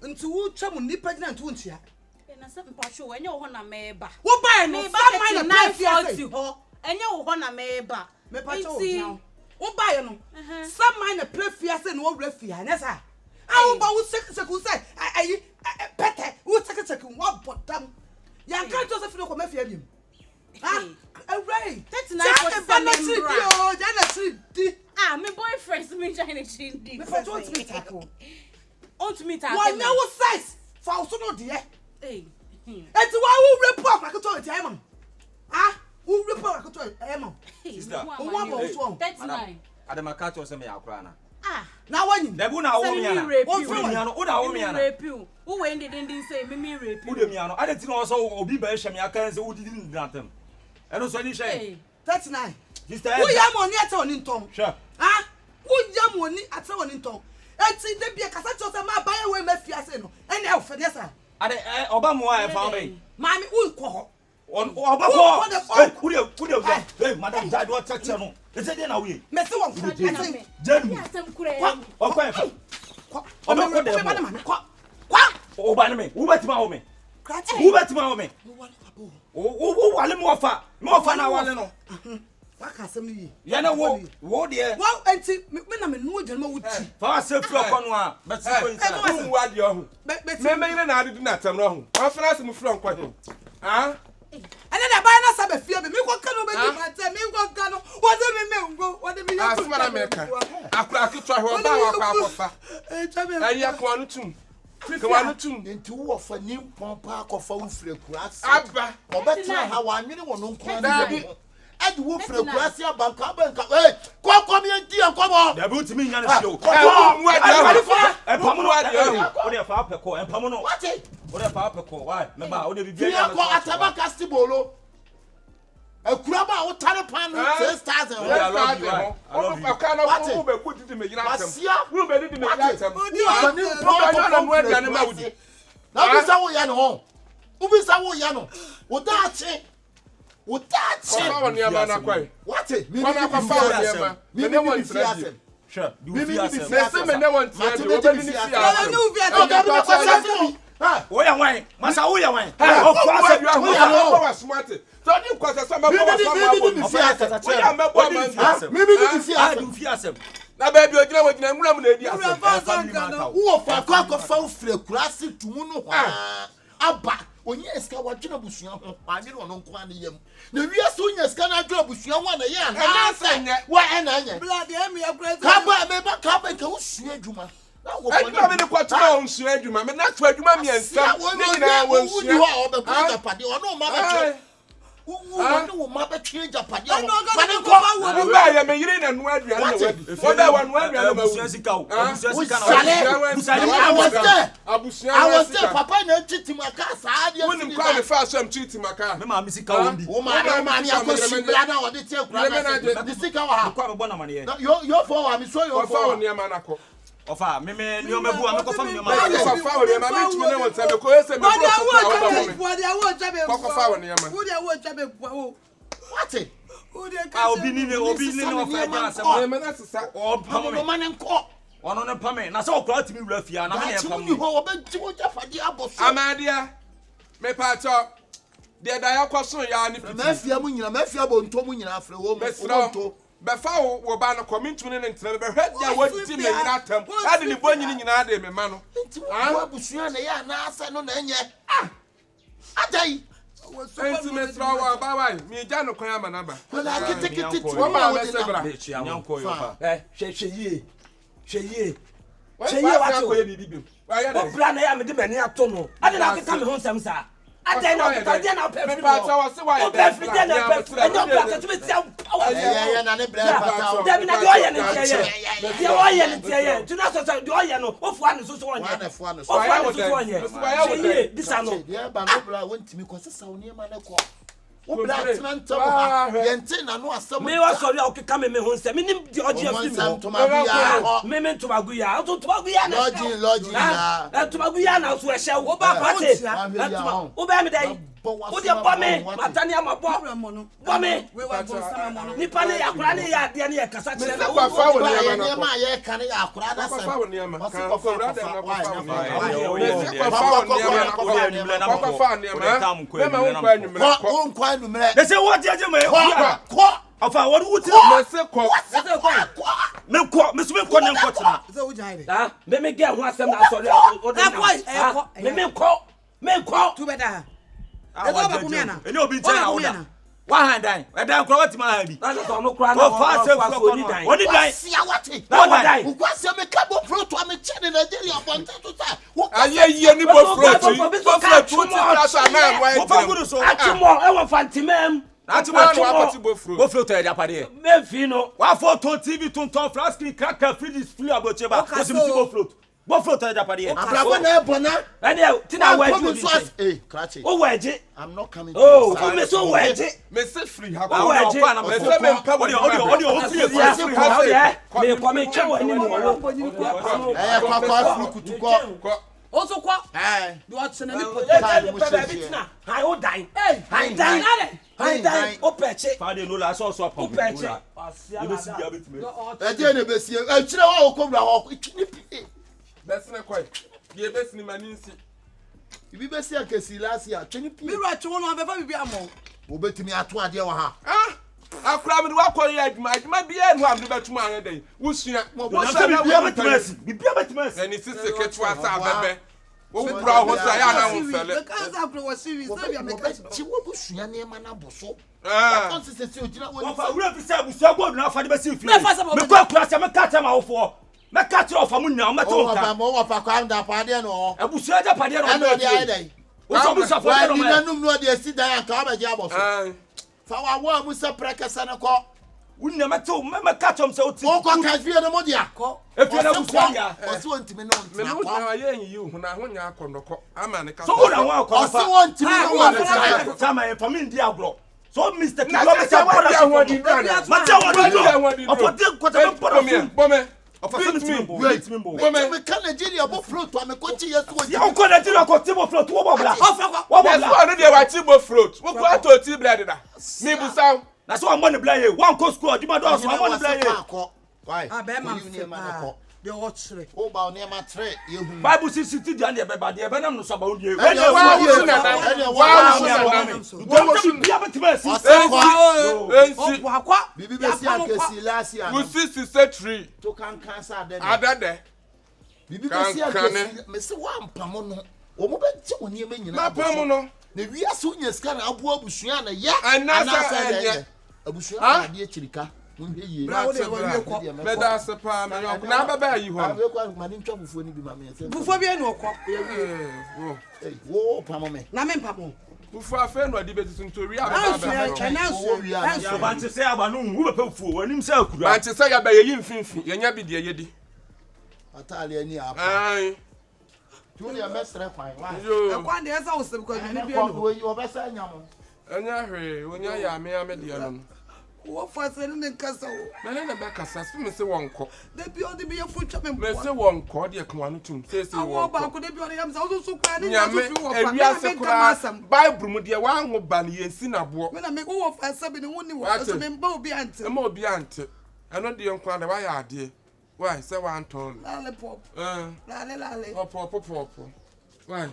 nti wo twa mu nipa gina nti wo ntia na se mpacho enye wo na meba wo ba no sama na plate ho enye wo na meba me pacho wo ba ye no sama na prefiase na wo wura fia na sa awu ba wo seku say ayi pete wo seku wo bodam yan kan to se fi ko mafia biem ah away 39% membro jana di my boyfriend me jana chindi me pacho to me tackle on to me tackle why now size for so no de eh enti wa wo report akoto enti ai mam ah wo report akoto ai mam sister wo wa bo so 39 adama ka cho se me yakura na na wanyi debu na wo miana wo firi miana wo da wo miana repeal wo we ndin say me repeal wo de miana ade ti no so obi ba hye me aka se wo didi ndantem eno so ni hye 39 sister wo ya mo ni ata oni nton sure ah wo ya mo ni ata oni nton enti de bia kasa cho se ma baye we mafiase no ene e ofede sa ade oba mo a e fa be mami wo ko ho oba ko kude hey madam dad what check no e say dey na we me se won jenu o ko e fa o me ko de kwa o ba ne me wo betima wo me wo betima wo me wo wale mo fa na wale no waka asem ni ye na wo de wo enti me na me no dwene ma wuti fa se fru ko no a be se ko Who wa de ho me yin na ade na atam no ho wa fra se mu fru nko ho ah ene da ba na sabe fie be me ko ka no be di mate me ko ka no wo de me ngo wo de me ya asma na meka akura akitwa ho ba wa kwa akofa ayi akwa no tum kwa no tum nti wo fa ni pompa akofa wo fire kurase aba obetra ha wa nwene wo no nko Dabi. adi wo fire kurase abanka eh ko mi enti ankomo da be utimi nya na show mu ade ho e pam no ade ho o de fa peko e pam no what o de fa peko why me ba o de bibia ya ko ataba castibolo akura ba wo tare pan 6000 I love you. I can't go back to the Major. We'll be the Major. Now, this is how we are home. Who is how we are? Without it, what it? Me, no one fears. Sure, you Me, fear fear. some. No one Oh yeah, why? Masa oh yeah, why? Oh, smart. So you cause some of us. na baby o gina wagina nwura na edi asem wo fa kwa fa ufre kurase tumu no ha aba onye eska wadwena busua ho anwe no nko an yam na wiase onye eska na adwena busua ho na ye na sanye wa ena anya blood em ya crazy ka ba me ba ka usua adwuma na wo adwuma me ne kwatuma on sua adwuma me na to adwuma mi ensam ni na won sua wo ho be ko pade ono ma ba wo ma be twe japade ho ba ne ko wo ba ya me yire na no aduane na wadi wo ba wa no aduane ma busia sika o busia sika na I was there papa na chiti maka saade wo nim kwa me fa so am chiti maka me ma mi sika o ndi wo ma ni akosi bla na wo de tie kura na de sika wa ha kwa me bona mane ye yo for wa mi so yo for wa ni ama na ko ofa me ni o mebu am ko fam ni o ma ko fa wa ni ama mi tumi na won sabe ko ese me wo dia wo jabe ko fa wa ni ama wo dia wo jabe wo what obi ni ofa ja asem me na sisa o pam me man nko ono ne pam na se okra timi wura fia na me ne pam ni ho obeji wo jafade aboso amadia me pa cho de da ya kwaso ya ni fiti mafia mu nyina mafia bonto mu nyina afre wo bonto be fa wo ba no comment ne ntina be hwɛ dia wadi me nyina atam ade ni bo nyini nyina ade me ma no wo abusua na ya na ase no na enye adai enti me tra wa ba wa mi ja no kwan ama na ba wala kitikiti wo ma me se bra nyanko yo pa hwehweye Sheye wa ko ye bibi bi wa ya o bra na ya me de mani ato no ade na keka me ho nsam sa ade na keka de na pe me pa cha wa se wa ya de na pe enyo bra to me tia ya na ne bra pata de na de o ye ne tie ye de o ye ne tie ye tu na so so de o ye no o fu ane so so onye wa na fu ane o fu ane so so onye sheye bisa no de ba no bra wontimi ko sesa oni ma na ko o bra tnantam ha yente na no asem me wa so ya o keka me ho nsam me nim de oje afi me me ntomagu ya o ntomagu ya na logi ya ntomagu ya na so ehye wo ba party o ba me dai Wode bome matane amabo bome we wa bon sama mo no nipa ne yakura ne ya de ne ya kasa kire na Ba fa wo Ba niam ye na. ma ye kan ya akura da Ba sem. fa wo niam. Ba Kan fa ko ra dem na ba fa wo niam. Ba fa niam. Me ma wo kwa nwumre ko. Ko nkwa numere. They say what you may Ko afa what would Me se ko. me ko me so me ko ne nkotena so wo jai ah me get ho asem na sorry o de me ko tu beta e go ba kumia eni obi nchen na woda wa handan e dan kro wati ma bi na so no kra na go fa se fu ni dan oni dan sia wati. na wa dan Ukwase me kabo fruit wa me chene Nigeria bonte to sa. Aye ye ni bo fruit. Bo fruit ti ka sa na wa wo fa gudu so atimo e wo fantimem ati wa no apati bo fruit. go flow to e apade me fi no wa photo tv ton flash screen cracker fridge free abocheba go sim go flow to e apade Abrabo na ebona. ene tina wa Come ju so as Krachi. o waje I'm not coming. oh o me so waje Me se free ha o ko. waje Me se me mpa wo. Odi o free ya me ko me che wani mo Kwa fruit kutuko. Ko. o so kwa Eh. do what se na ni po hai o dan hai dan o peche Father no la so o peche you be see ya betime Eje na besie. Chire wa okobra ho. Chini pi. Besne ko. Ye besni maninsi. Ibi besie akesi last year. Chini pi. mi ra chu no abefa bibi amo Obetimi ato ade wa ha. Ah! Akura me wa ko ye adwuma bia nu am de betuma an dey. Wusua. Mo na se bibia betimasi Eni sisi ketwa sa bebe. Wo kura ho sa ya na ho fele. the cancer pro was serious say we make us Chi wo busua ne ma na boso. Ah. Consistency ogina wo. wa fa wura fi se busu ago na fa de be si fi Me fa se me ko akura se me ka tema wo fo me ka tire ofa mu nya me to Oh, nka mo wa fa kwa nda pa de no. abusu aja pade no Ano de ai dai. wo so busu afo Wa no ni me nanum no de si dan ka ba je aboso. Ah. Fa wa wa mu se prekesa ne ko. unna me to me ka tom se oti O ko ka fie no mo dia. efie na busu ya O si won no Me no ntina na ye yin yu hu na ho nya akondoko. Ama ne ka. so wo na wa ko O si won timi no wa fa sama e family di agro so mr Na kilo me se wa dia ho di ma brother. te wa di of the ko te me pora Bome. of the timbo Wait. timbo Me ka Nigeria bo float wa me ko chi yesu wo. ya ko na tiro ko timbo float wo bobla wo Yes, bobla one dey wa tibo fruit. Wo ko to ti bread da. Me busaw. na so one bla ye one ko school di ma do so one bla ye Why? ah be man fe pa de o chire O ba o ne ma tre ye hu. bible city di an de be ba de be nam no so ba wo die Wa bia betimasi Ensi. o akwa Bibi be si akesi last year. Wo sisi se tree. To kan sa de. Adade. Bibi be si akesi me se wa mpamo no. O mo be ti woni e nyina. Ma pam no. Na wia so nya ska na abo abusua na ya. Anasa enye. Abusua na de chirika. Nhwe ye. Beda se pa me yo. Na baba yi ho. Awe kwa mani ntwa fufuo ni bi ma me se. bufo bi enu okọ Eh, wo pamo me. na me mpamo Bufu afa no ade beti ntori ansu ababa. ansu ya ba nti se aba no hu be pe fuo anim se akura Man ti say ya ba ye mfinfi. Yenya bi de yedi. Atale ani apa. Ai. Tu ya mesre kwan. Wa. Yo. ekwa de esa wo se ko ni bi Ko enu wo yi obesa nya mo. Enya hwe, onya ya me de no. wo fa se ni nkasa wo Na na be kasa so me se wonko. de bi o de bi ye fu twa me Me mpo se wonko de kan wanu tum. Se awo ba wonko. ko de bi o de yam sa wo so kwa ni na so Nyame fi wo fa ewia me se ka kura masam Bible mu de wa ho ba ne yensi na bo. me na me wo fa se bi ni woni wo Wate. so me mba obi ante Ema obi ante. Eno de nkwa de wa ya ade. Why say one ton? lale pop lale Pop. Why?